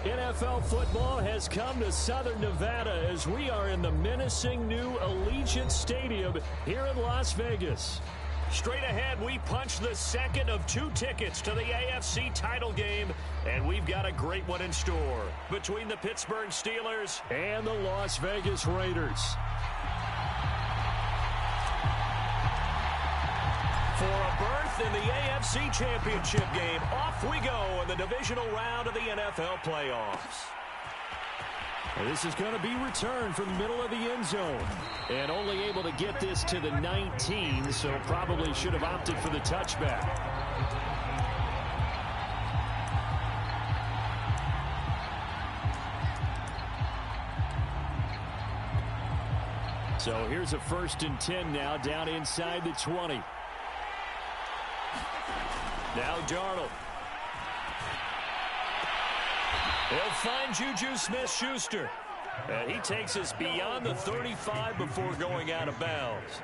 NFL football has come to Southern Nevada as we are in the menacing new Allegiant Stadium here in Las Vegas. Straight ahead, we punch the second of 2 tickets to the AFC title game, and we've got a great one in store between the Pittsburgh Steelers and the Las Vegas Raiders. For a berth in the AFC Championship game, off we go in the divisional round of the NFL playoffs. This is going to be returned from the middle of the end zone. And only able to get this to the 19, so probably should have opted for the touchback. So here's a 1st and 10 now down inside the 20. Now Darnold. He'll find Juju Smith-Schuster. And he takes us beyond the 35 before going out of bounds.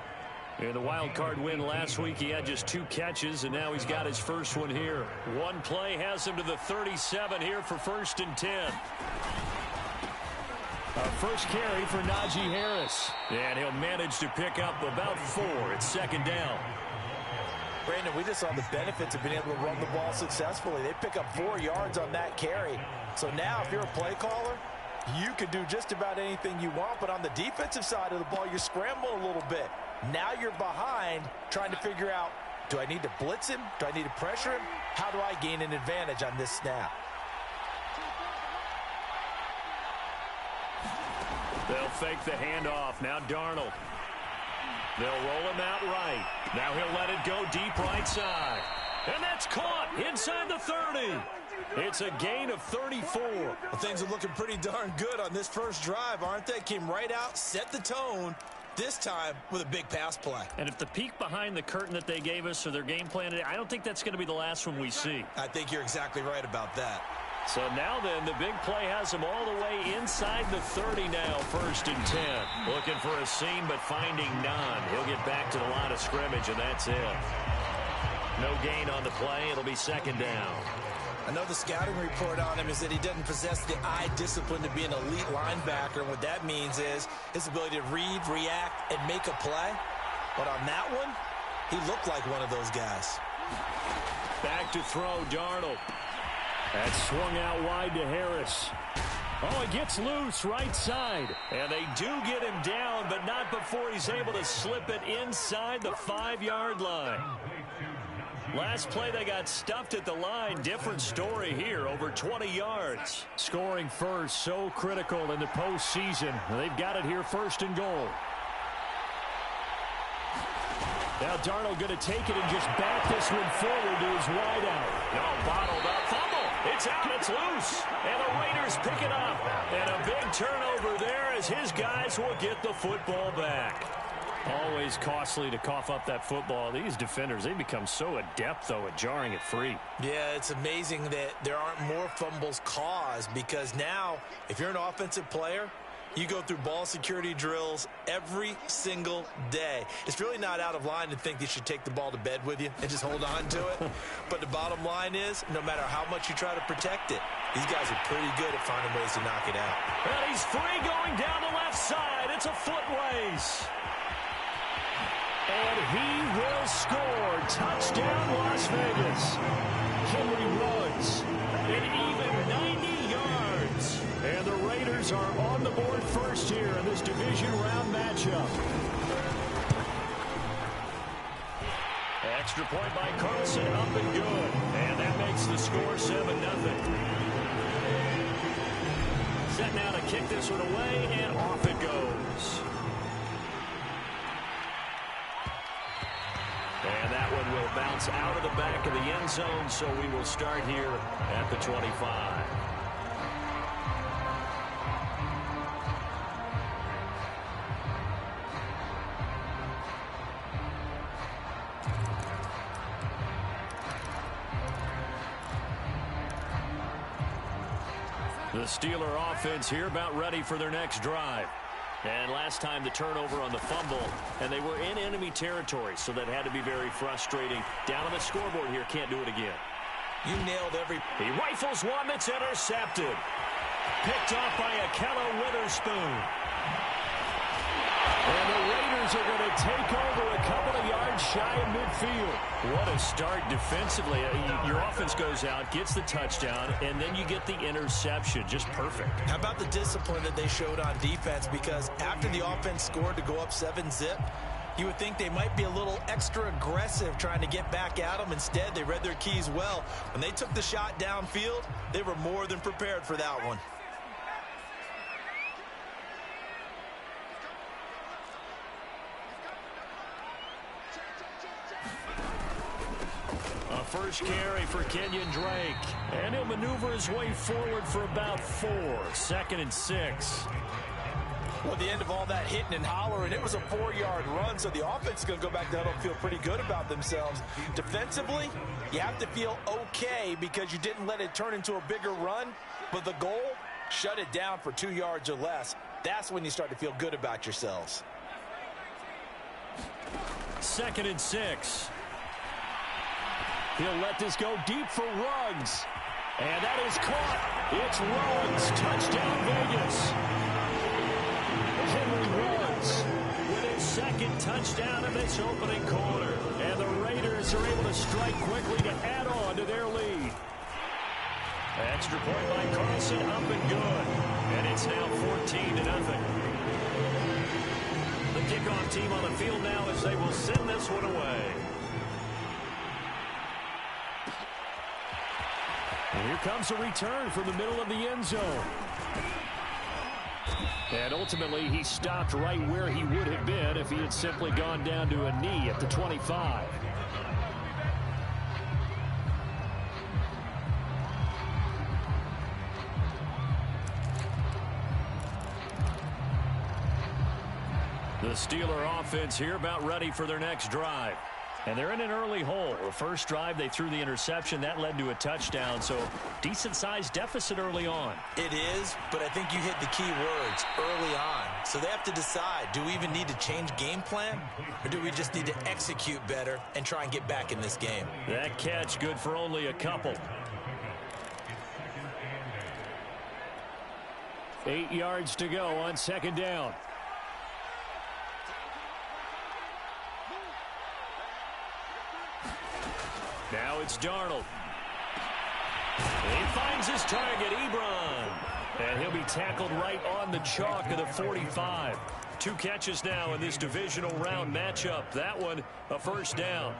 In the wild card win last week, he had just 2 catches, and now he's got his first one here. One play has him to the 37 here for 1st and 10. A first carry for Najee Harris. And he'll manage to pick up about 4. It's 2nd down. Brandon, we just saw the benefits of being able to run the ball successfully. They pick up 4 yards on that carry. So now if you're a play caller, you can do just about anything you want. But on the defensive side of the ball, you scramble a little bit. Now you're behind trying to figure out, do I need to blitz him? Do I need to pressure him? How do I gain an advantage on this snap? They'll fake the handoff. Now Darnold. They'll roll him out right. Now he'll let it go deep right side. And that's caught inside the 30. It's a gain of 34. Well, things are looking pretty darn good on this first drive, aren't they? Came right out, set the tone, this time with a big pass play. And if the peek behind the curtain that they gave us or their game plan today, I don't think that's going to be the last one we see. I think you're exactly right about that. So now then, the big play has him all the way inside the 30 now, 1st and 10. Looking for a seam, but finding none. He'll get back to the line of scrimmage, and that's it. No gain on the play. It'll be 2nd down. I know the scouting report on him is that he doesn't possess the eye discipline to be an elite linebacker. And what that means is his ability to read, react, and make a play. But on that one, he looked like one of those guys. Back to throw, Darnold. That's swung out wide to Harris. Oh, it gets loose right side. And they do get him down, but not before he's able to slip it inside the 5-yard line. Last play, they got stuffed at the line. Different story here, over 20 yards. Scoring first, so critical in the postseason. They've got it here, 1st and goal. Now Darnold going to take it and just back this one forward to his wide out. No, bottled up, fumble. It's out, it's loose. And the Raiders pick it up. And a big turnover there as his guys will get the football back. Always costly to cough up that football. These defenders, they become so adept, though, at jarring it free. Yeah, it's amazing that there aren't more fumbles caused because now, if you're an offensive player, you go through ball security drills every single day. It's really not out of line to think you should take the ball to bed with you and just hold on to it. But the bottom line is, no matter how much you try to protect it, these guys are pretty good at finding ways to knock it out. And he's free going down the left side. It's a foot race. And he will score. Touchdown, Las Vegas. Henry runs an even 90 yards. And the Raiders are on the board first here in this division round matchup. Extra point by Carlson, up and good. And that makes the score 7-0. Set now to kick this one away, and off it goes. And that one will bounce out of the back of the end zone, so we will start here at the 25. The Steeler offense here about ready for their next drive. And last time the turnover on the fumble, and they were in enemy territory, so that had to be very frustrating. Down on the scoreboard here, can't do it again. You nailed every... He rifles one that's intercepted. Picked off by Akello Witherspoon. And the Raiders are going to take over a couple of yards shy of midfield. What a start defensively. Your offense goes out, gets the touchdown, and then you get the interception. Just perfect. How about the discipline that they showed on defense? Because after the offense scored to go up 7-zip, you would think they might be a little extra aggressive trying to get back at them. Instead, they read their keys well. When they took the shot downfield, they were more than prepared for that one. First carry for Kenyon Drake. And he'll maneuver his way forward for about 4. 2nd and 6. Well, at the end of all that hitting and hollering, it was a 4-yard run, so the offense is going to go back to huddle and feel pretty good about themselves. Defensively, you have to feel okay because you didn't let it turn into a bigger run, but the goal, shut it down for 2 yards or less. That's when you start to feel good about yourselves. 2nd and 6. He'll let this go deep for Ruggs. And that is caught. It's Ruggs. Touchdown, Vegas. Henry Ruggs with his 2nd touchdown of this opening quarter. And the Raiders are able to strike quickly to add on to their lead. Extra point by Carlson, up and good. And it's now 14-0. The kickoff team on the field now as they will send this one away. And here comes a return from the middle of the end zone. And ultimately, he stopped right where he would have been if he had simply gone down to a knee at the 25. The Steeler offense here about ready for their next drive. And they're in an early hole. The first drive, they threw the interception. That led to a touchdown, so decent-sized deficit early on. It is, but I think you hit the key words early on. So they have to decide, do we even need to change game plan, or do we just need to execute better and try and get back in this game? That catch good for only a couple. 8 yards to go on 2nd down. Now it's Darnold. He finds his target, Ebron. And he'll be tackled right on the chalk of the 45. 2 catches now in this divisional round matchup. That one, a first down.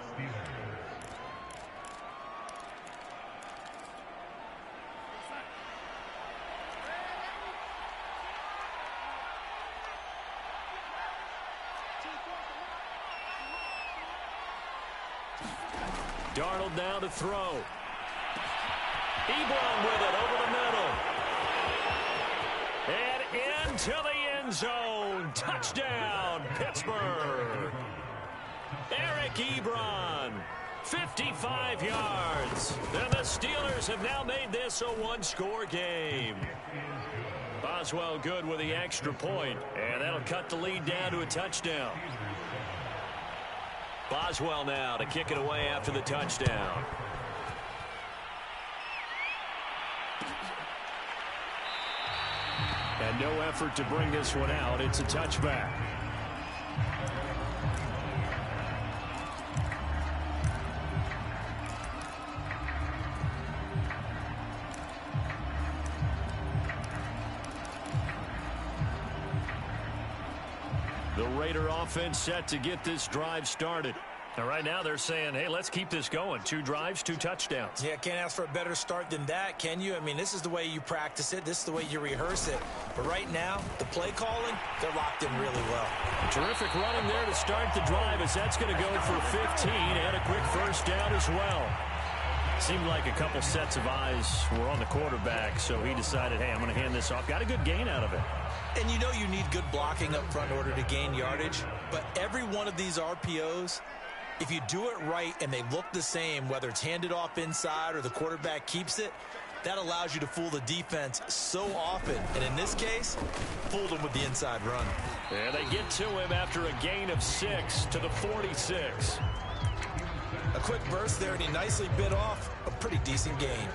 Darnold now to throw. Ebron with it over the middle. And into the end zone. Touchdown, Pittsburgh. Eric Ebron, 55 yards. And the Steelers have now made this a 1-score game. Boswell good with the extra point, and that'll cut the lead down to a touchdown. Boswell now to kick it away after the touchdown. And no effort to bring this one out. It's a touchback. The Raider offense set to get this drive started. Now, right now they're saying, hey, let's keep this going. 2 drives, 2 touchdowns. Yeah, can't ask for a better start than that, can you? I mean, this is the way you practice it. This is the way you rehearse it. But right now, the play calling, they're locked in really well. Terrific running there to start the drive as that's going to go for 15 and a quick first down as well. Seemed like a couple sets of eyes were on the quarterback, so he decided, hey, I'm going to hand this off. Got a good gain out of it. And you know you need good blocking up front in order to gain yardage. But every one of these RPOs, if you do it right and they look the same, whether it's handed off inside or the quarterback keeps it, that allows you to fool the defense so often. And in this case, fooled them with the inside run. And they get to him after a gain of 6 to the 46. A quick burst there, and he nicely bit off a pretty decent gain.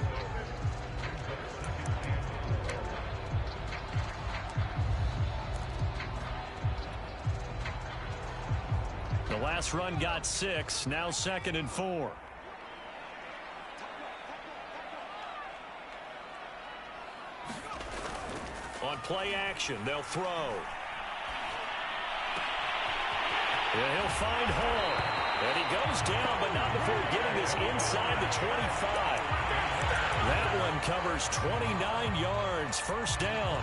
last run got 6. Now 2nd and 4. On play action, they'll throw. Yeah, he'll find Hall. And he goes down, but not before getting this inside the 25. That one covers 29 yards. First down.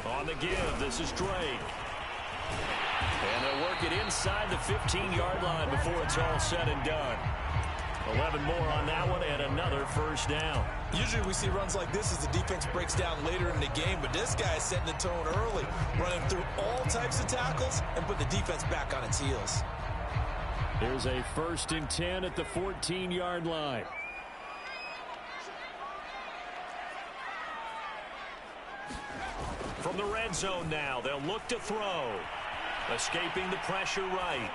On the give, this is Drake. And they'll work it inside the 15-yard line before it's all said and done. 11 more on that one and another first down. Usually we see runs like this as the defense breaks down later in the game, but this guy is setting the tone early, running through all types of tackles and put the defense back on its heels. Here's a 1st and 10 at the 14-yard line. From the red zone now, they'll look to throw. Escaping the pressure right.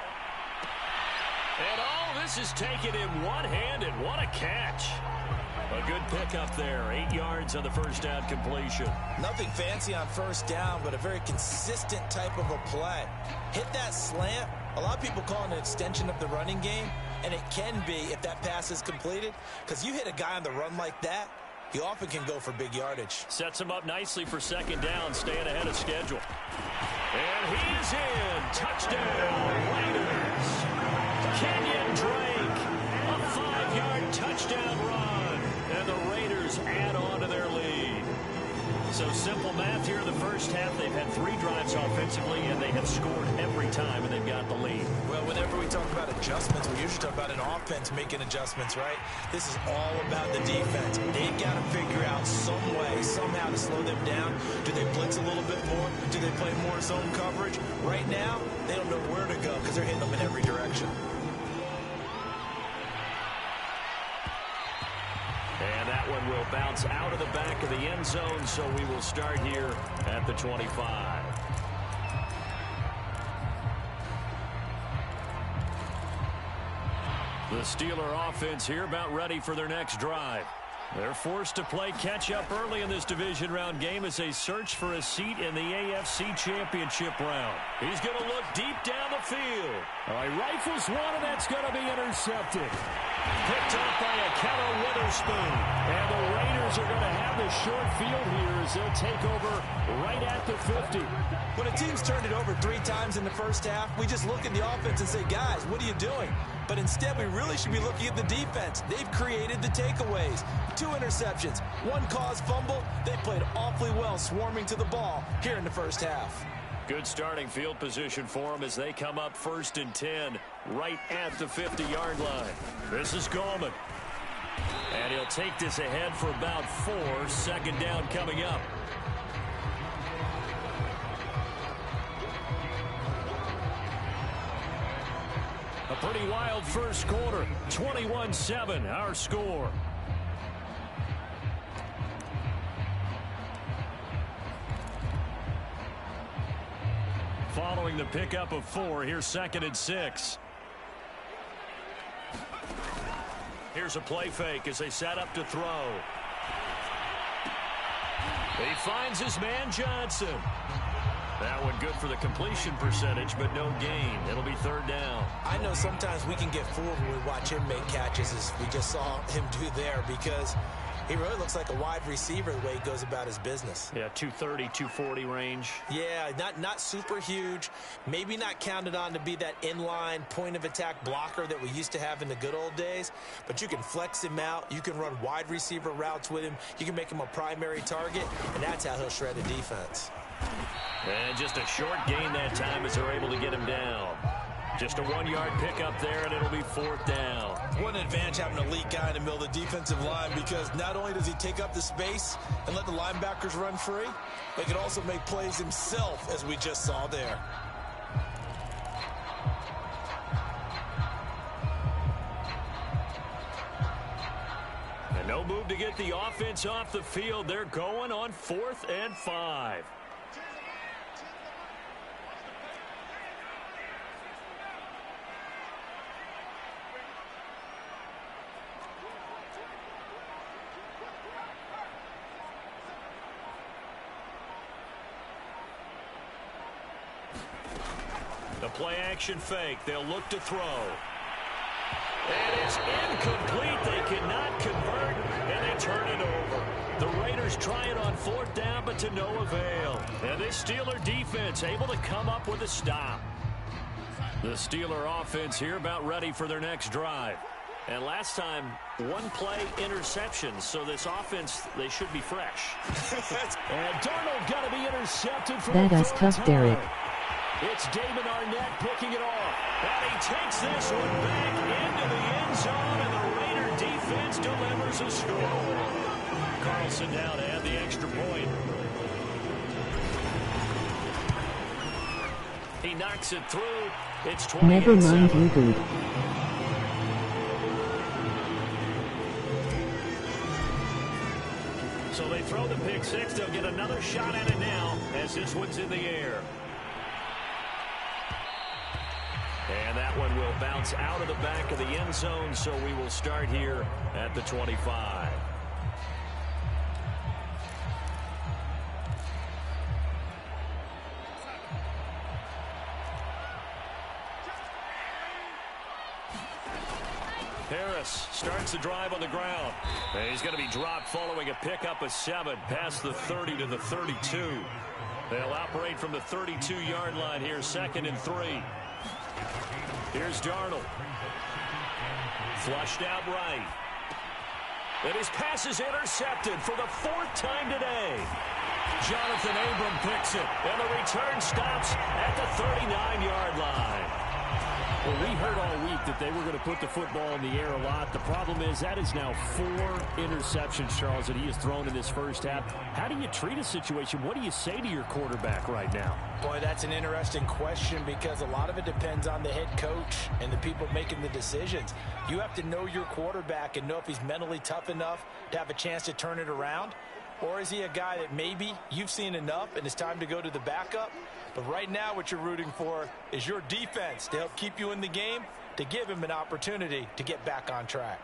And this is taken in one-handed. What a catch. A good pickup there. 8 yards on the first down completion. Nothing fancy on first down, but a very consistent type of a play. Hit that slant. A lot of people call it an extension of the running game, and it can be if that pass is completed, because you hit a guy on the run like that, he often can go for big yardage. Sets him up nicely for 2nd down, staying ahead of schedule. And he's in. Touchdown, Raiders. Kenyon Drake, a 5-yard touchdown run. And the Raiders add on to their lead. So simple math here in the first half. They've had 3 drives offensively, and they have scored every time, and they've got the lead. Well, whenever we talk about adjustments, we usually talk about an offense making adjustments, right? This is all about the defense. They've got to figure out some way, somehow to slow them down. Do they blitz a little bit more? Do they play more zone coverage? Right now, they don't know where to go because they're hitting them in every direction. And that one will bounce out of the back of the end zone, so we will start here at the 25. The Steeler offense here about ready for their next drive. They're forced to play catch-up early in this division round game as they search for a seat in the AFC Championship round. He's going to look deep down the field. All right, rifles one, and that's going to be intercepted. Picked up by a Keller Witherspoon. And the Raiders are going to have the short field here as they'll take over right at the 50. When a team's turned it over 3 times in the first half, we just look at the offense and say, guys, what are you doing? But instead, we really should be looking at the defense. They've created the takeaways. 2 interceptions, 1 caused fumble. They played awfully well swarming to the ball here in the first half. Good starting field position for them as they come up 1st and 10 right at the 50-yard line. This is Gallman. And he'll take this ahead for about 4. 2nd down coming up. A pretty wild first quarter. 21-7, our score. Following the pickup of 4, here's 2nd and 6. Here's a play fake as they set up to throw. He finds his man Johnson. That one good for the completion percentage, but no gain. It'll be 3rd down. I know sometimes we can get fooled when we watch him make catches, as we just saw him do there, because he really looks like a wide receiver the way he goes about his business. Yeah, 230, 240 range. Yeah, not super huge. Maybe not counted on to be that inline point-of-attack blocker that we used to have in the good old days. But you can flex him out. You can run wide receiver routes with him. You can make him a primary target, and that's how he'll shred a defense. And just a short gain that time as they're able to get him down. Just a 1-yard pickup there, and it'll be 4th down. What an advantage having an elite guy in the middle of the defensive line, because not only does he take up the space and let the linebackers run free, but he can also make plays himself, as we just saw there. And No move to get the offense off the field. They're going on 4th and 5. The play action fake. They'll look to throw. And it's incomplete. They cannot convert, and they turn it over. The Raiders try it on 4th down, but to no avail. And this Steeler defense able to come up with a stop. The Steeler offense here about ready for their next drive. And last time, 1 play interception, so this offense, they should be fresh. And Darnold got to be intercepted for that the is tough, time. Derek. It's David Arnett picking it off. And he takes this one back into the end zone, and the Raider defense delivers a score. Carlson down to add the extra point. He knocks it through. It's 28-7. Never mind, you dude. So they throw the pick six. They'll get another shot at it now as this one's in the air. And that one will bounce out of the back of the end zone, so we will start here at the 25. Harris starts the drive on the ground. And he's going to be dropped following a pickup of 7 past the 30 to the 32. They'll operate from the 32-yard line here, 2nd and 3. Here's Darnold. Flushed out right. And his pass is intercepted for the 4th time today. Jonathan Abram picks it, and the return stops at the 39-yard line. Well, we heard all week that they were going to put the football in the air a lot. The problem is that is now 4 interceptions, Charles, that he has thrown in this first half. How do you treat a situation? What do you say to your quarterback right now? Boy, that's an interesting question because a lot of it depends on the head coach and the people making the decisions. You have to know your quarterback and know if he's mentally tough enough to have a chance to turn it around. Or is he a guy that maybe you've seen enough and it's time to go to the backup? But right now what you're rooting for is your defense to help keep you in the game, to give him an opportunity to get back on track.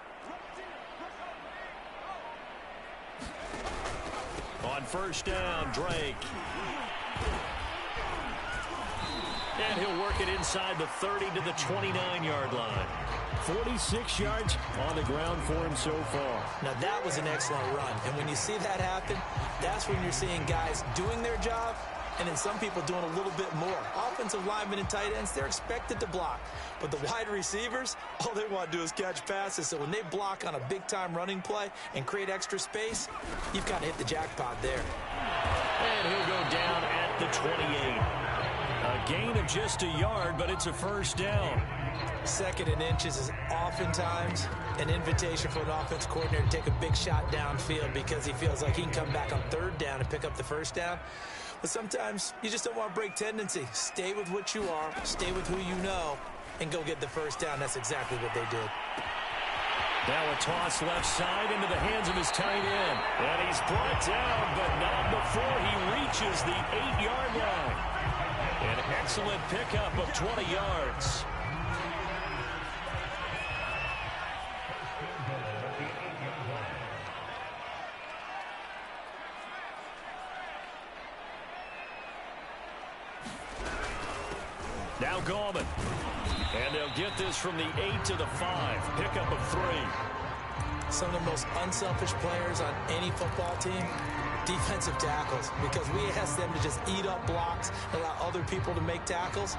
On 1st down, Drake. And he'll work it inside the 30 to the 29-yard line. 46 yards on the ground for him so far. Now that was an excellent run. And when you see that happen, that's when you're seeing guys doing their job and then some people doing a little bit more. Offensive linemen and tight ends, they're expected to block. But the wide receivers, all they want to do is catch passes. So when they block on a big-time running play and create extra space, you've got to hit the jackpot there. And he'll go down at the 28. A gain of just a yard, but it's a 1st down. 2nd and inches is oftentimes an invitation for an offense coordinator to take a big shot downfield because he feels like he can come back on 3rd down and pick up the 1st down. But sometimes you just don't want to break tendency. Stay with what you are, stay with who you know, and go get the 1st down. That's exactly what they did. Now a toss left side into the hands of his tight end. And he's brought down, but not before he reaches the 8-yard line. An excellent pickup of 20 yards. Now Gallman. And they'll get this from the 8 to the 5. Pickup of 3. Some of the most unselfish players on any football team, defensive tackles, because we ask them to just eat up blocks, allow other people to make tackles.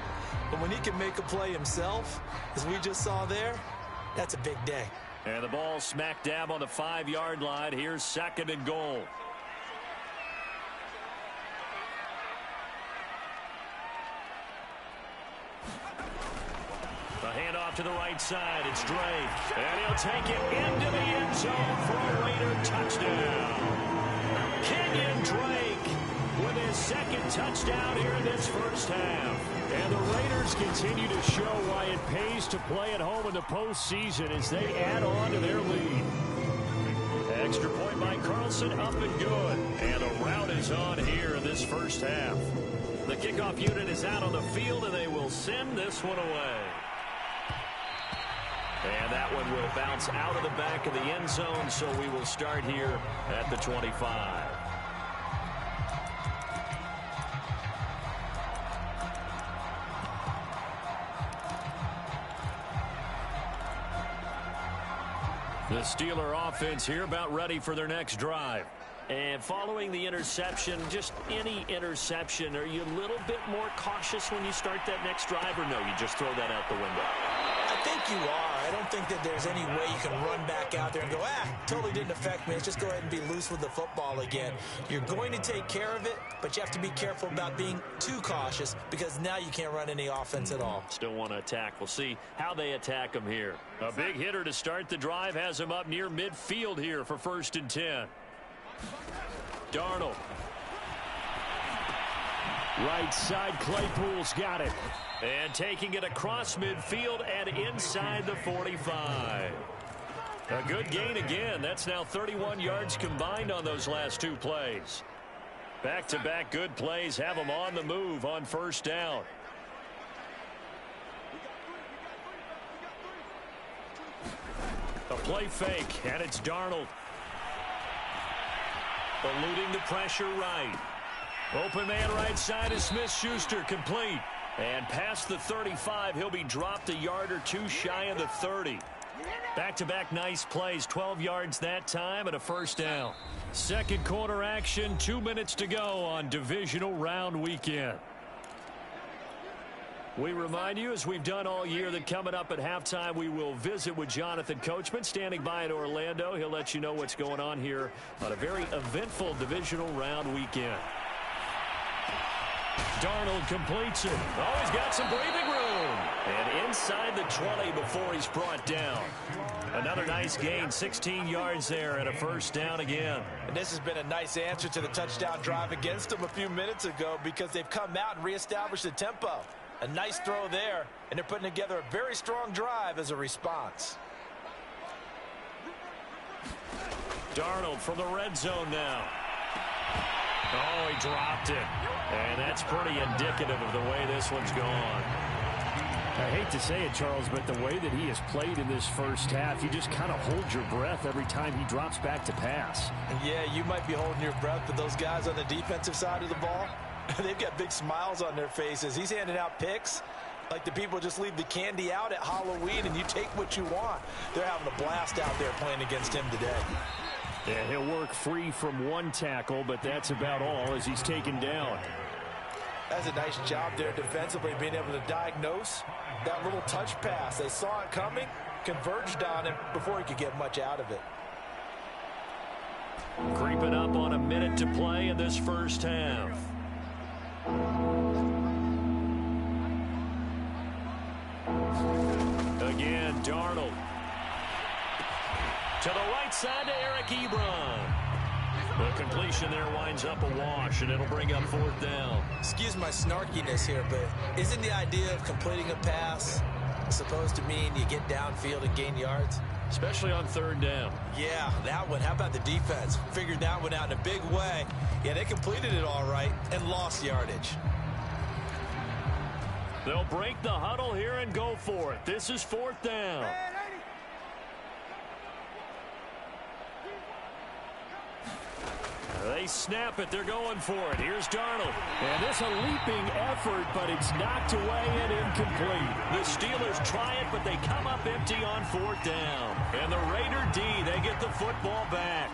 But when he can make a play himself, as we just saw there, that's a big day. And the ball smack dab on the 5-yard line. Here's 2nd and goal. The handoff to the right side. It's Drake. And he'll take it into the end zone for a Raider touchdown. Kenyon Drake with his 2nd touchdown here in this first half. And the Raiders continue to show why it pays to play at home in the postseason as they add on to their lead. extra point by Carlson, up and good. And a rout is on here in this first half. The kickoff unit is out on the field, and they will send this one away. And that one will bounce out of the back of the end zone, so we will start here at the 25. The Steeler offense here about ready for their next drive. And following the interception, just any interception, are you a little bit more cautious when you start that next drive, or no, you just throw that out the window? I think you are. I don't think that there's any way you can run back out there and go, totally didn't affect me. Let's just go ahead and be loose with the football again. You're going to take care of it, but you have to be careful about being too cautious because now you can't run any offense at all. Still want to attack. We'll see how they attack him here. A big hitter to start the drive has him up near midfield here for 1st and 10. Darnold. Right side, Claypool's got it. And taking it across midfield and inside the 45. A good gain again. That's now 31 yards combined on those last 2 plays. Back-to-back good plays have them on the move on 1st down. A play fake, and it's Darnold. Eluding the pressure right. Open man right side is Smith-Schuster, complete. And past the 35, he'll be dropped a yard or 2 shy of the 30. Back-to-back nice plays, 12 yards that time and a 1st down. Second quarter action, 2 minutes to go on divisional round weekend. We remind you, as we've done all year, that coming up at halftime, we will visit with Jonathan Coachman, standing by in Orlando. He'll let you know what's going on here on a very eventful divisional round weekend. Darnold completes it. Oh, he's got some breathing room. And inside the 20 before he's brought down. Another nice gain, 16 yards there and a 1st down again. And this has been a nice answer to the touchdown drive against them a few minutes ago because they've come out and reestablished the tempo. A nice throw there, and they're putting together a very strong drive as a response. Darnold from the red zone now. Oh, he dropped it. And that's pretty indicative of the way this one's gone. I hate to say it, Charles, but the way that he has played in this first half, you just kind of hold your breath every time he drops back to pass. Yeah, you might be holding your breath, but those guys on the defensive side of the ball, they've got big smiles on their faces. He's handing out picks like the people just leave the candy out at Halloween and you take what you want. They're having a blast out there playing against him today. Yeah, he'll work free from 1 tackle, but that's about all as he's taken down. That's a nice job there defensively, being able to diagnose that little touch pass. They saw it coming, converged on him before he could get much out of it. Creeping up on a minute to play in this first half. Again, Darnold. To the right side to Eric Ebron. The completion there winds up a wash, and it'll bring up 4th down. Excuse my snarkiness here, but isn't the idea of completing a pass supposed to mean you get downfield and gain yards? Especially on 3rd down. Yeah, that one. How about the defense? Figured that one out in a big way. Yeah, they completed it all right and lost yardage. They'll break the huddle here and go for it. This is 4th down. They snap it. They're going for it. Here's Darnold. And it's a leaping effort, but it's knocked away and incomplete. The Steelers try it, but they come up empty on 4th down. And the Raider D, they get the football back.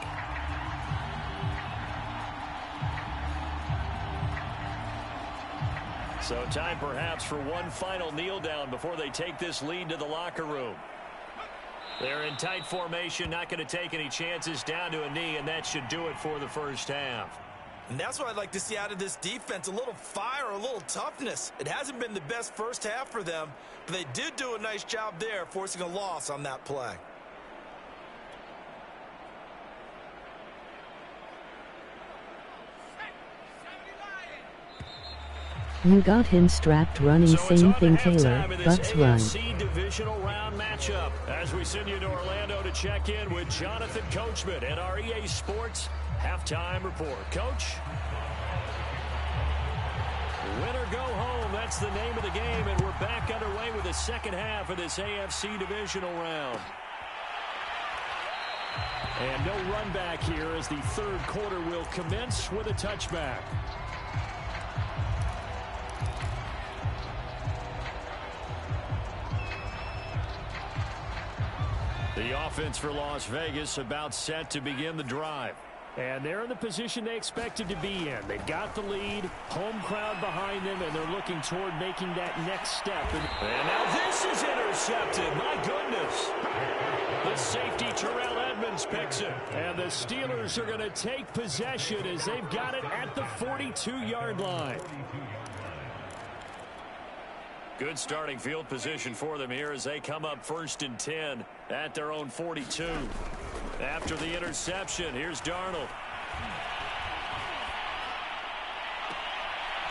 So time perhaps for one final kneel down before they take this lead to the locker room. They're in tight formation, not going to take any chances, down to a knee, and that should do it for the first half. And that's what I'd like to see out of this defense, a little fire, a little toughness. It hasn't been the best first half for them, but they did do a nice job there, forcing a loss on that play. You got him strapped running. So Same thing, Taylor. Bucks run. AFC divisional round matchup as we send you to Orlando to check in with Jonathan Coachman at our EA Sports halftime report. Coach? Win or go home, that's the name of the game, and we're back underway with the second half of this AFC divisional round. And no run back here as the third quarter will commence with a touchback. The offense for Las Vegas about set to begin the drive. And they're in the position they expected to be in. They've got the lead, home crowd behind them, and they're looking toward making that next step. And now this is intercepted. My goodness. The safety, Terrell Edmonds, picks it. And the Steelers are going to take possession as they've got it at the 42-yard line. Good starting field position for them here as they come up 1st and 10 at their own 42. After the interception, here's Darnold.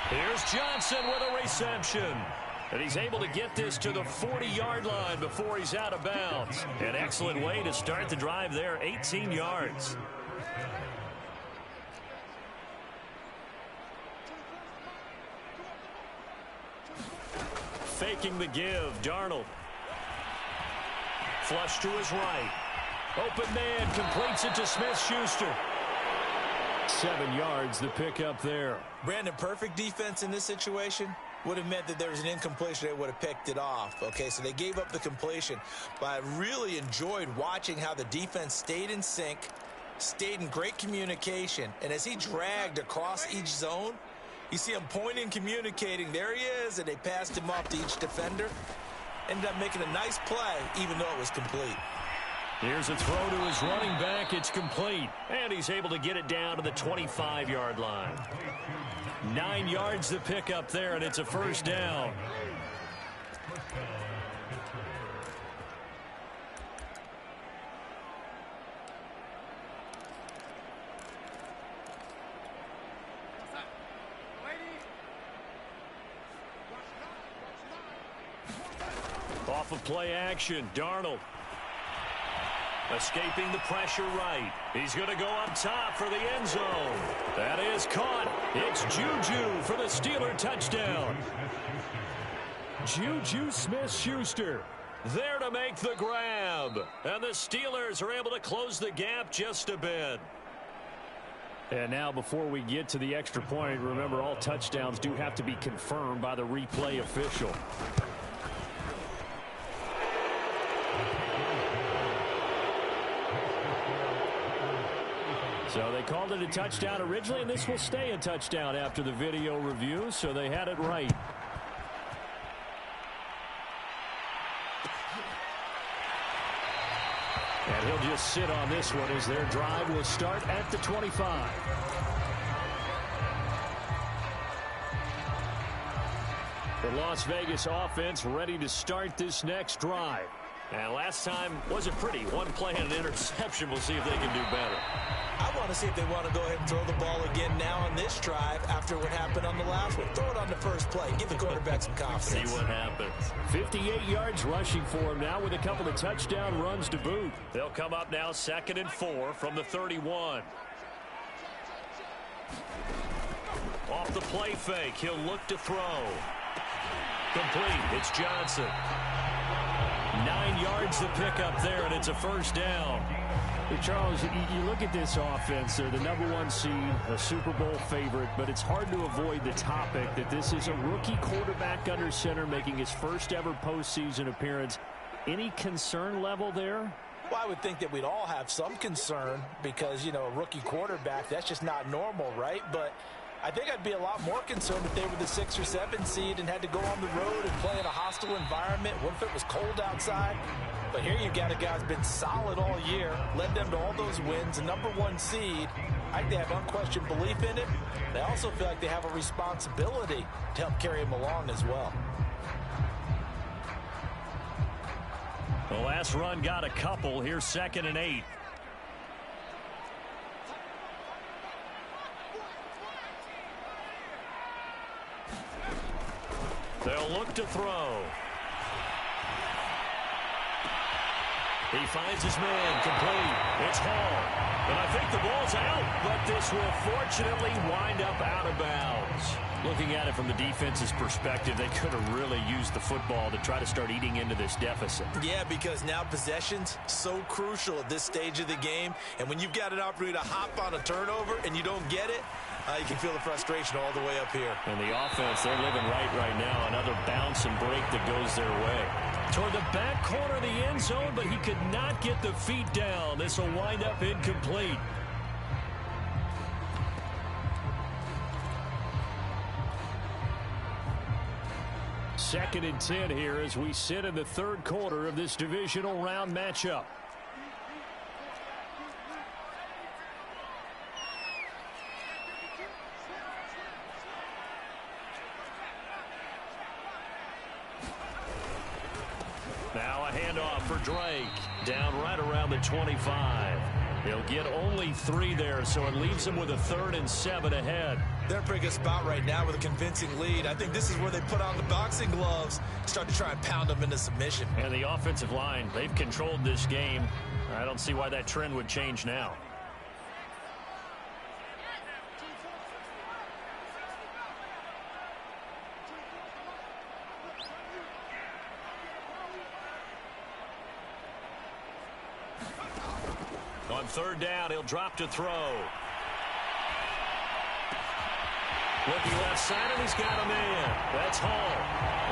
Here's Johnson with a reception. And he's able to get this to the 40-yard line before he's out of bounds. An excellent way to start the drive there, 18 yards. Faking the give, Darnold. Flush to his right. Open man completes it to Smith-Schuster. 7 yards, the pickup there. Brandon, perfect defense in this situation would have meant that there was an incompletion. They would have picked it off. Okay, so they gave up the completion. But I really enjoyed watching how the defense stayed in sync, stayed in great communication. And as he dragged across each zone, you see him pointing, communicating. There he is, and they passed him off to each defender. Ended up making a nice play, even though it was complete. Here's a throw to his running back. It's complete. And he's able to get it down to the 25-yard line. 9 yards the pickup there, and it's a first down. Off of play action, Darnold. Escaping the pressure right. He's going to go up top for the end zone. That is caught. It's Juju for the Steeler touchdown. Juju Smith-Schuster there to make the grab. And the Steelers are able to close the gap just a bit. And now before we get to the extra point, remember all touchdowns do have to be confirmed by the replay official. So they called it a touchdown originally, and this will stay a touchdown after the video review, so they had it right. And he'll just sit on this one as their drive will start at the 25. The Las Vegas offense ready to start this next drive. And last time wasn't pretty. One play and an interception. We'll see if they can do better. I want to see if they want to go ahead and throw the ball again now on this drive after what happened on the last one. Throw it on the first play. Give the quarterback some confidence. See what happens. 58 yards rushing for him now with a couple of touchdown runs to boot. They'll come up now 2nd and 4 from the 31. Off the play fake. He'll look to throw. Complete. It's Johnson. 9 yards to pick up there, and it's a first down. Hey, Charles, you look at this offense. They're the #1 seed, a Super Bowl favorite, but it's hard to avoid the topic that this is a rookie quarterback under center making his first ever postseason appearance. Any concern level there? Well, I would think that we'd all have some concern because, you know, a rookie quarterback, that's just not normal, right? But I think I'd be a lot more concerned if they were the 6 or 7 seed and had to go on the road and play in a hostile environment. What if it was cold outside? But here you've got a guy who's been solid all year, led them to all those wins, a #1 seed. I think they have unquestioned belief in it. They also feel like they have a responsibility to help carry him along as well. The last run got a couple. Here's 2nd and 8. They'll look to throw. He finds his man, complete. It's Hall. And I think the ball's out, but this will fortunately wind up out of bounds. Looking at it from the defense's perspective, they could have really used the football to try to start eating into this deficit. Yeah, because now possession's so crucial at this stage of the game. And when you've got an opportunity to hop on a turnover and you don't get it, you can feel the frustration all the way up here. And the offense, they're living right now. Another bounce and break that goes their way. Toward the back corner of the end zone, but he could not get the feet down. This will wind up incomplete. Second and 10 here as we sit in the third quarter of this divisional round matchup. Now a handoff for Drake. Down right around the 25. He'll get only 3 there, so it leaves him with a 3rd and 7 ahead. They're in a pretty good spot right now with a convincing lead. I think this is where they put on the boxing gloves, start to try and pound them into submission. And the offensive line, they've controlled this game. I don't see why that trend would change now. On 3rd down, he'll drop to throw. Looking left side, and he's got a man. That's Hall.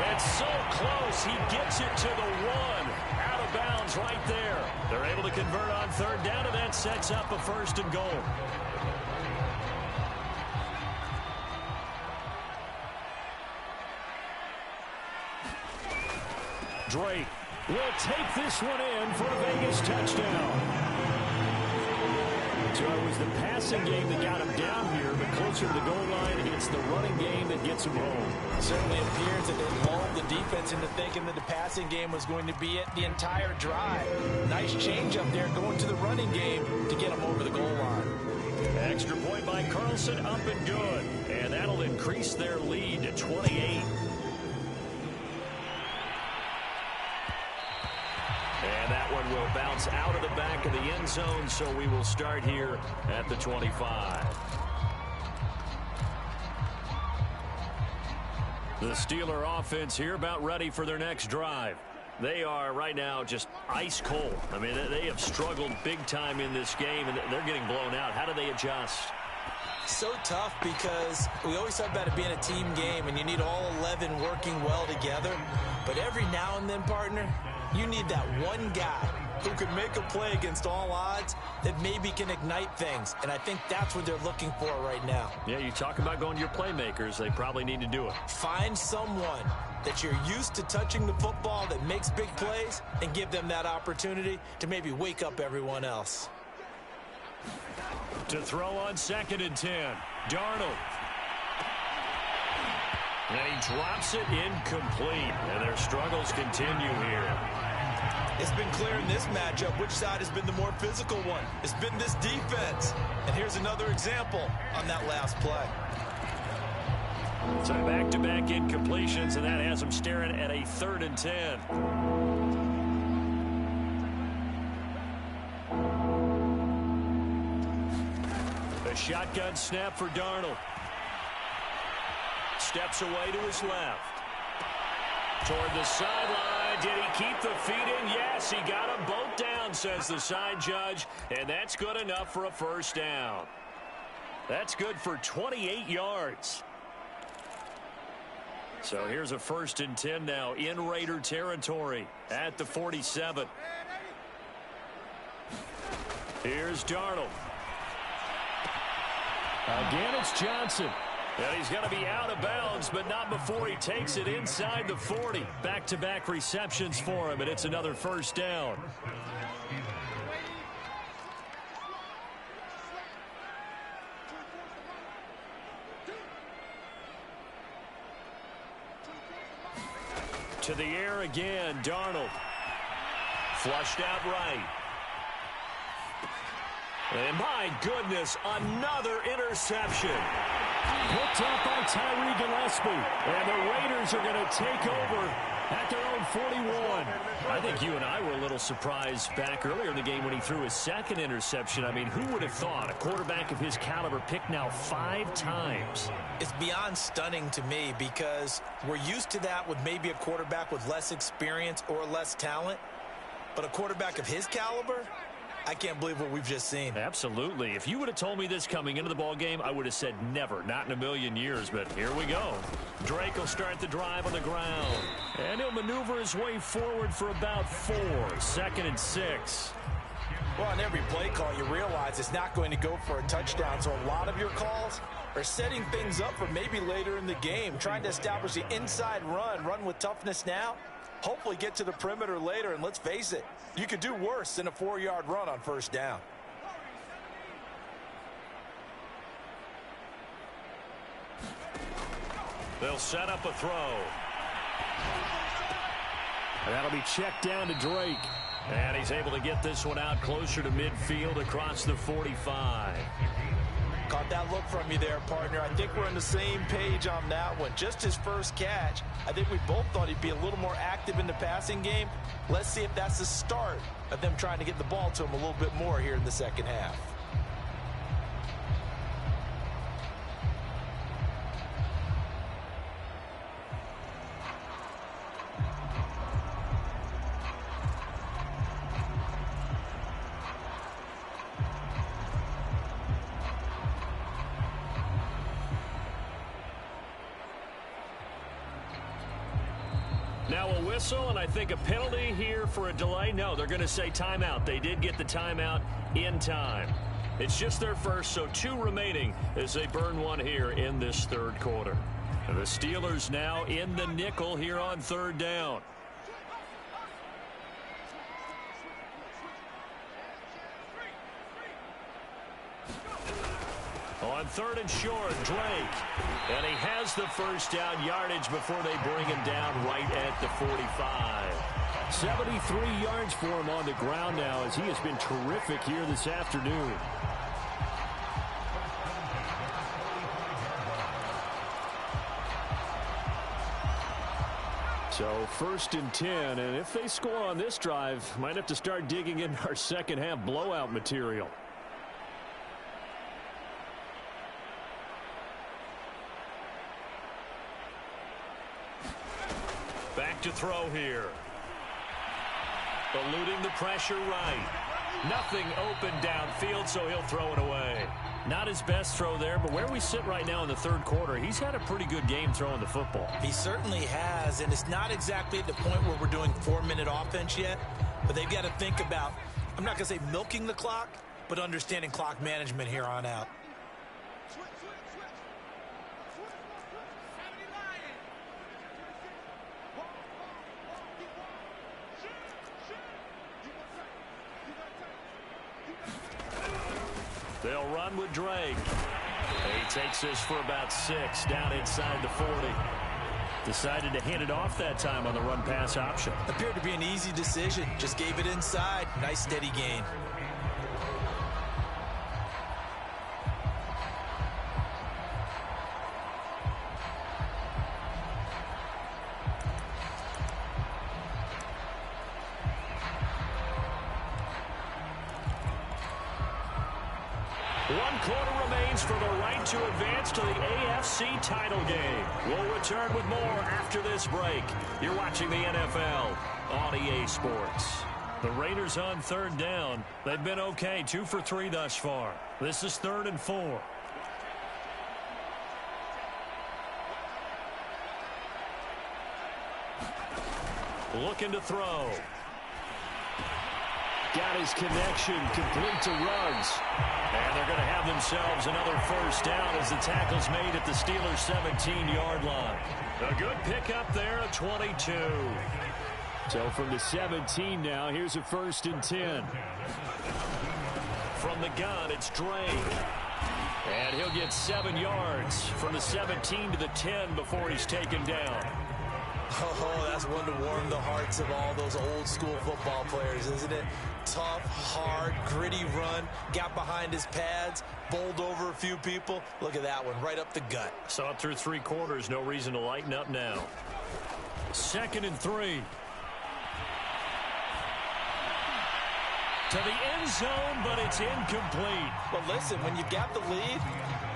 That's so close. He gets it to the 1. Out of bounds right there. They're able to convert on 3rd down, and that sets up a 1st and goal. Drake will take this one in for a Vegas touchdown. So it was the passing game that got him down here, but closer to the goal line, it's the running game that gets him home. It certainly appears that they lulled the defense into thinking that the passing game was going to be it the entire drive. Nice change up there going to the running game to get him over the goal line. Extra point by Carlson, up and good. And that'll increase their lead to 28. And that one will bounce out of the back of the end zone, so we will start here at the 25. The Steeler offense here about ready for their next drive. They are right now just ice cold. I mean, they have struggled big time in this game, and they're getting blown out. How do they adjust? So tough because we always talk about it being a team game, and you need all 11 working well together. But every now and then, partner, you need that one guy who can make a play against all odds that maybe can ignite things. And I think that's what they're looking for right now. Yeah, you talk about going to your playmakers. They probably need to do it. Find someone that you're used to touching the football that makes big plays and give them that opportunity to maybe wake up everyone else. To throw on 2nd and 10. Darnold. And he drops it incomplete. And their struggles continue here. It's been clear in this matchup which side has been the more physical one. It's been this defense. And here's another example on that last play. So back-to-back incompletions, and that has them staring at a 3rd and 10. A shotgun snap for Darnold. Steps away to his left. Toward the sideline. Did he keep the feet in? Yes, he got them both down, says the side judge. And that's good enough for a 1st down. That's good for 28 yards. So here's a 1st and 10 now in Raider territory at the 47. Here's Darnold. Again, it's Johnson. And he's going to be out of bounds, but not before he takes it inside the 40. Back-to-back receptions for him, and it's another 1st down. To the air again, Darnold. Flushed out right. And my goodness, another interception. Picked up by Tyree Gillespie. And the Raiders are going to take over at their own 41. I think you and I were a little surprised back earlier in the game when he threw his second interception. I mean, who would have thought a quarterback of his caliber picked now 5 times? It's beyond stunning to me because we're used to that with maybe a quarterback with less experience or less talent. But a quarterback of his caliber, I can't believe what we've just seen. Absolutely. If you would have told me this coming into the ball game, I would have said never, not in a million years. But here we go. Drake will start the drive on the ground. And he'll maneuver his way forward for about 4. 2nd and 6. Well, on every play call, you realize it's not going to go for a touchdown. So a lot of your calls are setting things up for maybe later in the game, trying to establish the inside run with toughness now. Hopefully get to the perimeter later, and let's face it, you could do worse than a 4-yard run on first down. They'll set up a throw. And that'll be checked down to Drake. And he's able to get this one out closer to midfield across the 45. Caught that look from you there, partner. I think we're on the same page on that one. Just his first catch. I think we both thought he'd be a little more active in the passing game. Let's see if that's the start of them trying to get the ball to him a little bit more here in the second half. Now a whistle, and I think a penalty here for a delay. No, they're going to say timeout. They did get the timeout in time. It's just their first, so 2 remaining as they burn one here in this 3rd quarter. And the Steelers now in the nickel here on 3rd down. On 3rd and short, Drake. And he has the first down yardage before they bring him down right at the 45. 73 yards for him on the ground now as he has been terrific here this afternoon. So 1st and 10, and if they score on this drive, might have to start digging in our second half blowout material. Back to throw here. Eluding the pressure right. Nothing open downfield, so he'll throw it away. Not his best throw there, but where we sit right now in the 3rd quarter, he's had a pretty good game throwing the football. He certainly has, and it's not exactly at the point where we're doing 4-minute offense yet, but they've got to think about, I'm not going to say milking the clock, but understanding clock management here on out. They'll run with Drake. He takes this for about 6 down inside the 40. Decided to hand it off that time on the run-pass option. Appeared to be an easy decision. Just gave it inside. Nice steady gain. One quarter remains for the right to advance to the AFC title game. We'll return with more after this break. You're watching the NFL on EA Sports. The Raiders on 3rd down. They've been okay, 2 for 3 thus far. This is 3rd and 4. Looking to throw. Got his connection complete to Ruggs. And they're going to have themselves another first down as the tackle's made at the Steelers' 17-yard line. A good pickup there at 22. So from the 17 now, here's a 1st and 10. From the gun, it's Drake. And he'll get 7 yards from the 17 to the 10 before he's taken down. Oh, that's one to warm the hearts of all those old school football players, isn't it? Tough, hard, gritty run, got behind his pads, bowled over a few people. Look at that one, right up the gut. Saw it through 3 quarters, no reason to lighten up now. 2nd and 3. To the end zone, but it's incomplete. But listen, when you got the lead,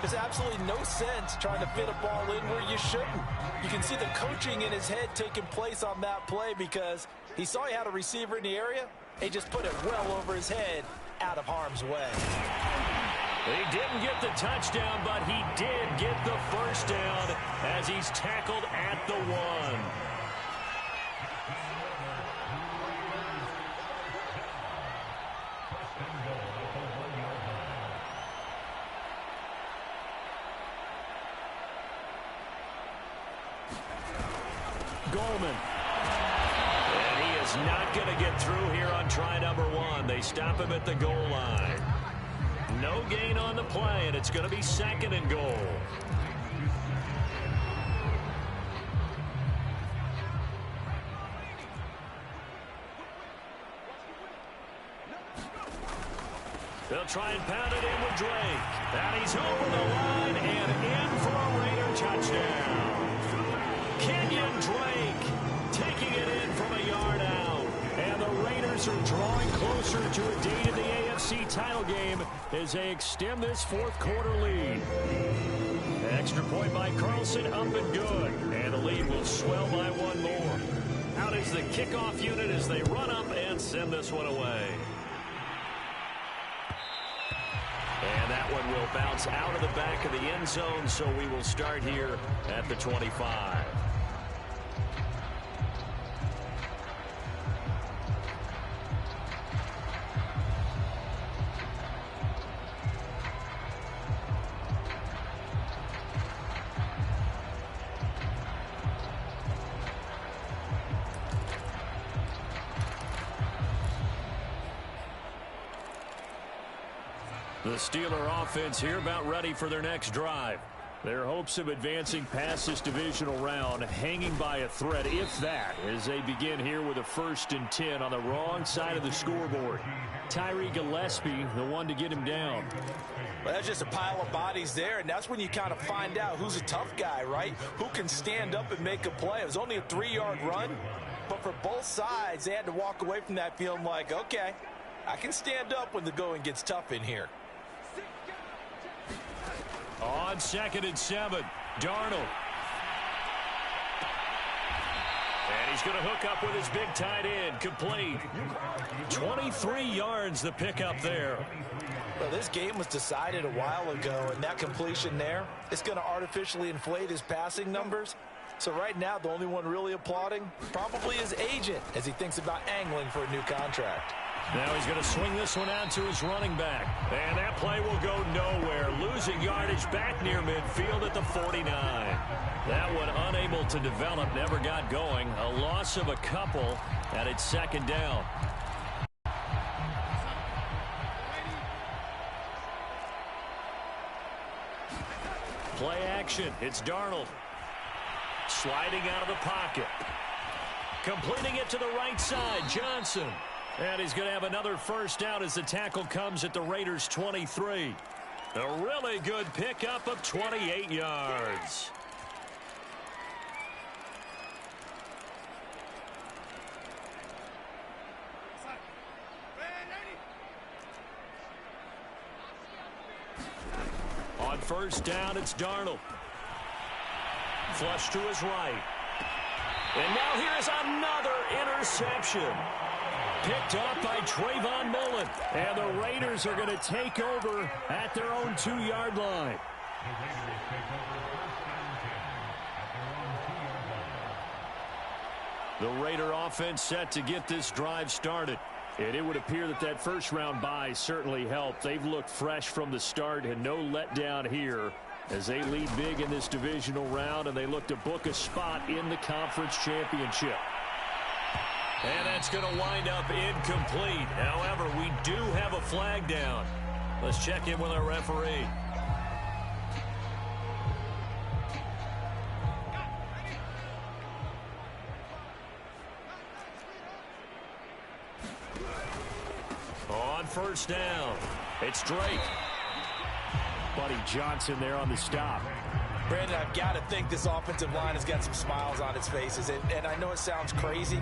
there's absolutely no sense trying to fit a ball in where you shouldn't. You can see the coaching in his head taking place on that play because he saw he had a receiver in the area. He just put it well over his head, out of harm's way. He didn't get the touchdown, but he did get the first down as he's tackled at the 1. Goldman. And he is not going to get through here on try number 1. They stop him at the goal line. No gain on the play, and it's going to be 2nd and goal. They'll try and pound it in with Drake. And he's over the line and in for a Raider touchdown. Kenyon Drake taking it in from a yard out. And the Raiders are drawing closer to a date in the AFC title game as they extend this 4th quarter lead. Extra point by Carlson, up and good. And the lead will swell by 1 more. Out is the kickoff unit as they run up and send this one away. And that one will bounce out of the back of the end zone, so we will start here at the 25. The Steeler offense here about ready for their next drive. Their hopes of advancing past this divisional round hanging by a thread, if that, as they begin here with a 1st and 10 on the wrong side of the scoreboard. Tyree Gillespie, the one to get him down. Well, that's just a pile of bodies there, and that's when you kind of find out who's a tough guy, right? Who can stand up and make a play. It was only a 3-yard run, but for both sides, they had to walk away from that feeling like, okay, I can stand up when the going gets tough in here. On 2nd and 7, Darnold. And he's going to hook up with his big tight end, complete. 23 yards the pickup there. Well, this game was decided a while ago, and that completion there, it's going to artificially inflate his passing numbers. So right now, the only one really applauding probably his agent as he thinks about angling for a new contract. Now he's going to swing this one out to his running back. And that play will go nowhere. Losing yardage back near midfield at the 49. That one unable to develop, never got going. A loss of a couple, and it's 2nd down. Play action. It's Darnold. Sliding out of the pocket. Completing it to the right side, Johnson. And he's going to have another first down as the tackle comes at the Raiders' 23. A really good pickup of 28 yards. On 1st down, it's Darnold. Flush to his right. And now here's another interception. Picked off by Trayvon Mullen. And the Raiders are going to take over at their own 2-yard line. The Raider offense set to get this drive started. And it would appear that that first-round bye certainly helped. They've looked fresh from the start and no letdown here as they lead big in this divisional round, and they look to book a spot in the conference championship. And that's going to wind up incomplete. However, we do have a flag down. Let's check in with our referee. first down. It's Drake. Buddy Johnson there on the stop. Brandon, I've got to think this offensive line has got some smiles on its faces. And I know it sounds crazy,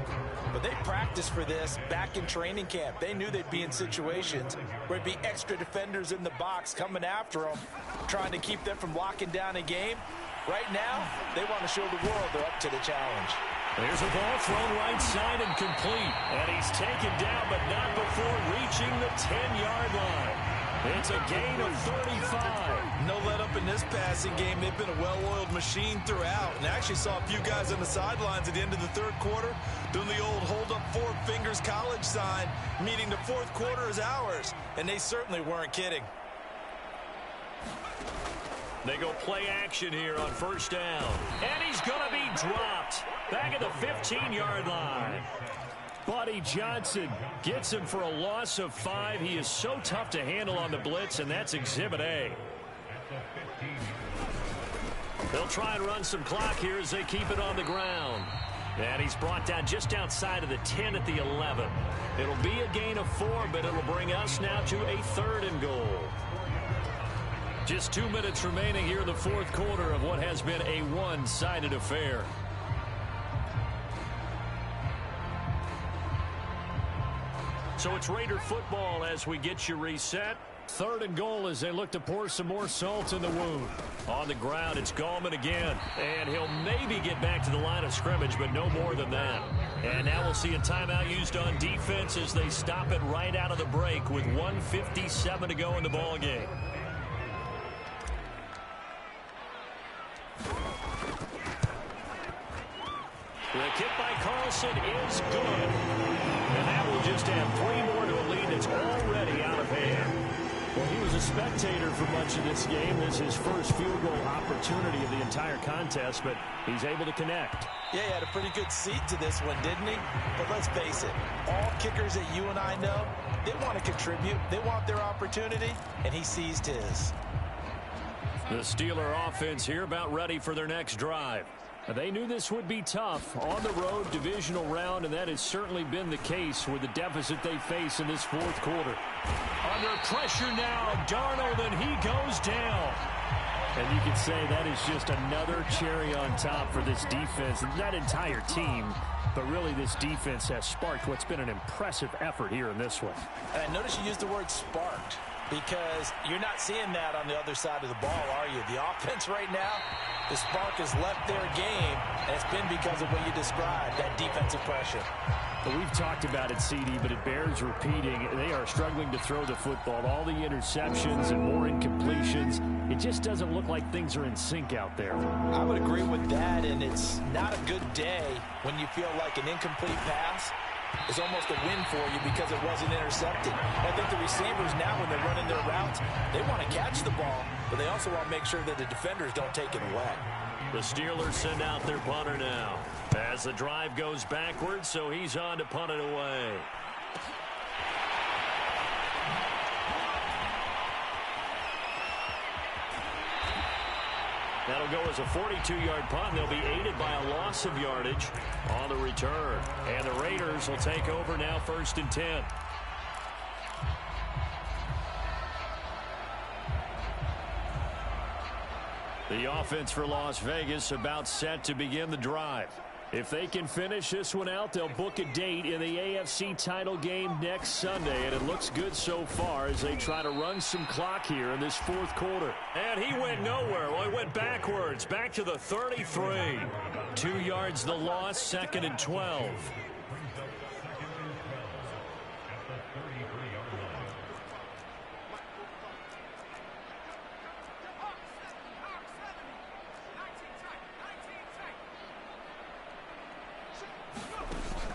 but they practiced for this back in training camp. They knew they'd be in situations where it'd be extra defenders in the box coming after them, trying to keep them from locking down a game. Right now, they want to show the world they're up to the challenge. There's a ball thrown right side and complete. And he's taken down, but not before reaching the 10-yard line. It's a gain of 35. No let up in this passing game. They've been a well-oiled machine throughout. And I actually saw a few guys on the sidelines at the end of the third quarter doing the old hold up 4 fingers college sign, meaning the fourth quarter is ours. And they certainly weren't kidding. They go play action here on first down. And he's going to be dropped back at the 15-yard line. Buddy Johnson gets him for a loss of 5. He is so tough to handle on the blitz, and that's Exhibit A. They'll try and run some clock here as they keep it on the ground. And he's brought down just outside of the 10 at the 11. It'll be a gain of 4, but it'll bring us now to a 3rd and goal. Just 2 minutes remaining here in the fourth quarter of what has been a one-sided affair. So it's Raider football as we get you reset. 3rd and goal as they look to pour some more salt in the wound. On the ground, it's Gallman again. And he'll maybe get back to the line of scrimmage, but no more than that. And now we'll see a timeout used on defense as they stop it right out of the break with 1:57 to go in the ball game. The kick by Carlson is good. And that will just add 3 more to a lead that's already out of hand. Well, he was a spectator for much of this game. This is his first field goal opportunity of the entire contest, but he's able to connect. Yeah, he had a pretty good seat to this one, didn't he? But let's face it, all kickers that you and I know, they want to contribute. They want their opportunity, and he seized his. The Steeler offense here about ready for their next drive. They knew this would be tough on the road, divisional round, and that has certainly been the case with the deficit they face in this fourth quarter. Under pressure now, Darnold, and he goes down. And you can say that is just another cherry on top for this defense and that entire team. But really, this defense has sparked what's been an impressive effort here in this one. And I noticed you used the word sparked, because you're not seeing that on the other side of the ball, are you? The offense right now, the spark has left their game, and it's been because of what you described, that defensive pressure. But we've talked about it, CD, but it bears repeating. They are struggling to throw the football. All the interceptions and more incompletions. It just doesn't look like things are in sync out there. I would agree with that, and it's not a good day when you feel like an incomplete pass is almost a win for you because it wasn't intercepted. I think the receivers now, when they're running their routes, they want to catch the ball, but they also want to make sure that the defenders don't take it away. The Steelers send out their punter now as the drive goes backwards, so he's on to punt it away. That'll go as a 42-yard punt. They'll be aided by a loss of yardage on the return. And the Raiders will take over now, 1st and 10. The offense for Las Vegas about set to begin the drive. If they can finish this one out, they'll book a date in the AFC title game next Sunday. And it looks good so far as they try to run some clock here in this fourth quarter. And he went nowhere. Well, he went backwards, back to the 33. 2 yards the loss, 2nd and 12.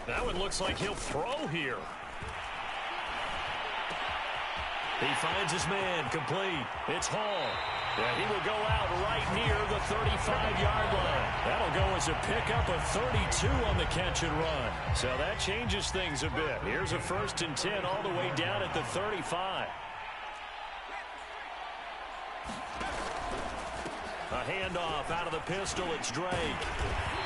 That one looks like he'll throw here. He finds his man, complete. It's Hall. Yeah, he will go out right near the 35-yard line. That'll go as a pickup of 32 on the catch and run. So that changes things a bit. Here's a 1st and 10 all the way down at the 35. A handoff out of the pistol. It's Drake.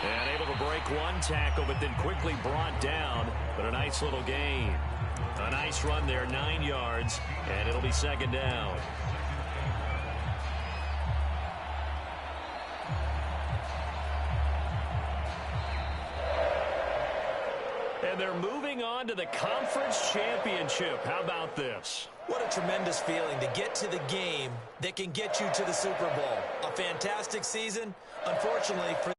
And able to break one tackle, but then quickly brought down. But a nice little gain. A nice Nice run there, 9 yards, and it'll be second down. And they're moving on to the conference championship. How about this? What a tremendous feeling to get to the game that can get you to the Super Bowl. A fantastic season. Unfortunately, for